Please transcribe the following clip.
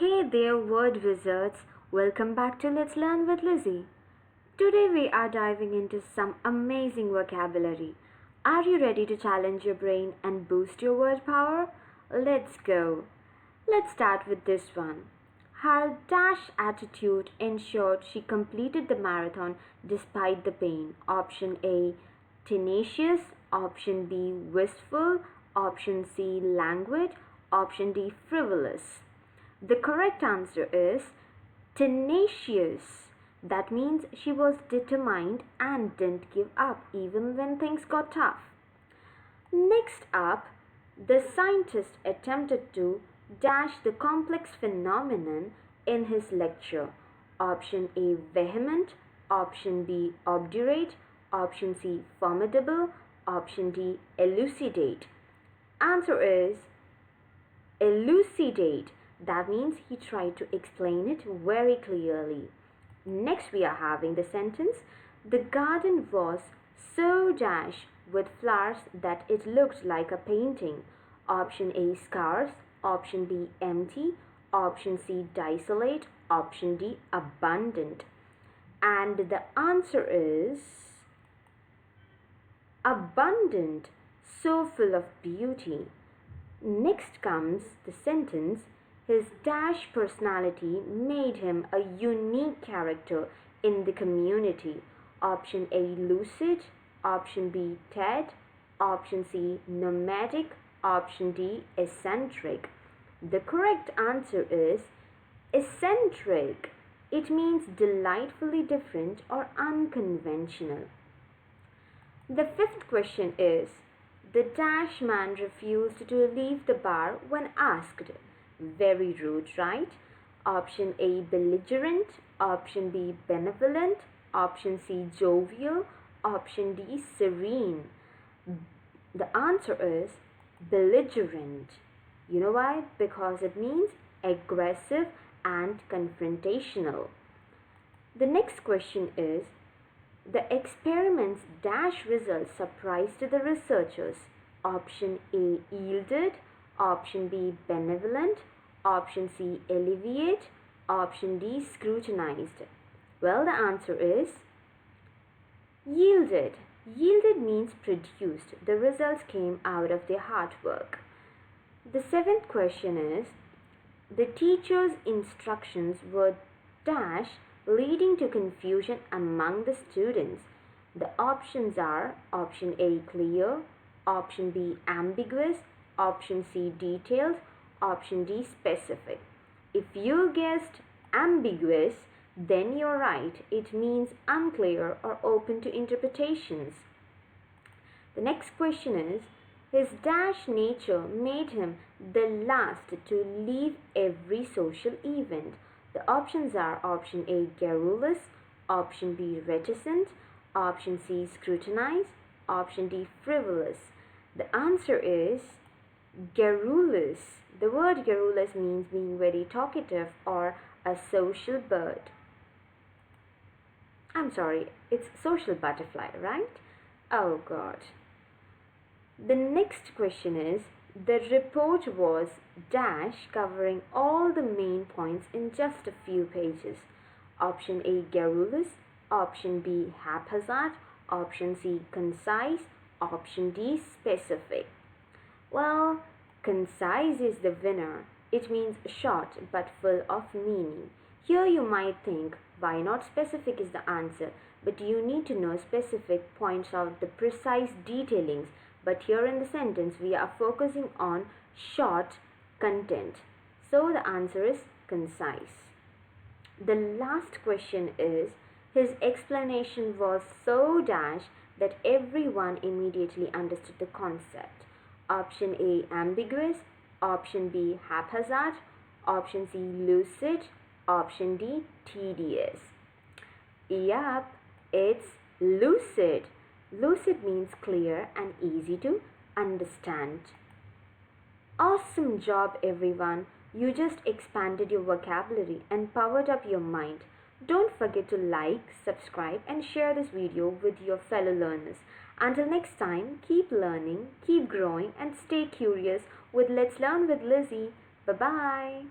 Hey there, word wizards. Welcome back to Let's Learn with Lizzy. Today we are diving into some amazing vocabulary. Are you ready to challenge your brain and boost your word power? Let's go. Let's start with this one. Her dash attitude ensured she completed the marathon despite the pain. Option A, tenacious. Option B, wistful. Option C, languid. Option D, frivolous. The correct answer is tenacious. That means she was determined and didn't give up even when things got tough. Next up, the scientist attempted to dash the complex phenomenon in his lecture. Option A, vehement. Option B, obdurate. Option C, formidable. Option D, elucidate. Answer is elucidate. That means he tried to explain it very clearly. Next, we are having the sentence: the garden was so dash with flowers that it looked like a painting. Option A, scarce. Option B, empty. Option C, desolate. Option D, abundant. And the answer is abundant, so full of beauty. Next comes the sentence: his dash personality made him a unique character in the community. Option A, lucid. Option B, TED. Option C, nomadic. Option D, eccentric. The correct answer is eccentric. It means delightfully different or unconventional. The fifth question is: the dash man refused to leave the bar when asked. Very rude, right? Option A, belligerent. Option B, benevolent. Option C, jovial. Option D, serene. The answer is belligerent. You know why? Because it means aggressive and confrontational. The next question is: the experiment's dash results surprised the researchers. Option A, yielded. Option B, benevolent. Option C, alleviate. Option D, scrutinized. Well, the answer is yielded. Yielded means produced. The results came out of their hard work. The seventh question is: the teacher's instructions were dash, leading to confusion among the students. The options are: option A, clear. Option B, ambiguous. Option C, detailed. Option D, specific. If you guessed ambiguous, then you're right. It means unclear or open to interpretations. The next question is: his dash nature made him the last to leave every social event. The options are: option A, garrulous. Option B, reticent. Option C, scrutinized. Option D, frivolous. The answer is garrulous. The word garrulous means being very talkative or a social bird. I'm sorry, it's social butterfly, right? Oh God. The next question is: the report was dash, covering all the main points in just a few pages. Option A, garrulous. Option B, haphazard. Option C, concise. Option D, specific. Well, concise is the winner. It means short but full of meaning. Here you might think, why not specific is the answer? But you need to know specific points out the precise detailings. But here in the sentence, we are focusing on short content. So the answer is concise. The last question is: his explanation was so dash that everyone immediately understood the concept. Option A, ambiguous. Option B, haphazard. Option C, lucid. Option D, tedious. Yup, it's lucid. Lucid means clear and easy to understand. Awesome job, everyone. You just expanded your vocabulary and powered up your mind. Don't forget to like, subscribe, and share this video with your fellow learners. Until next time, keep learning, keep growing, and stay curious with Let's Learn with Lizzy. Bye-bye.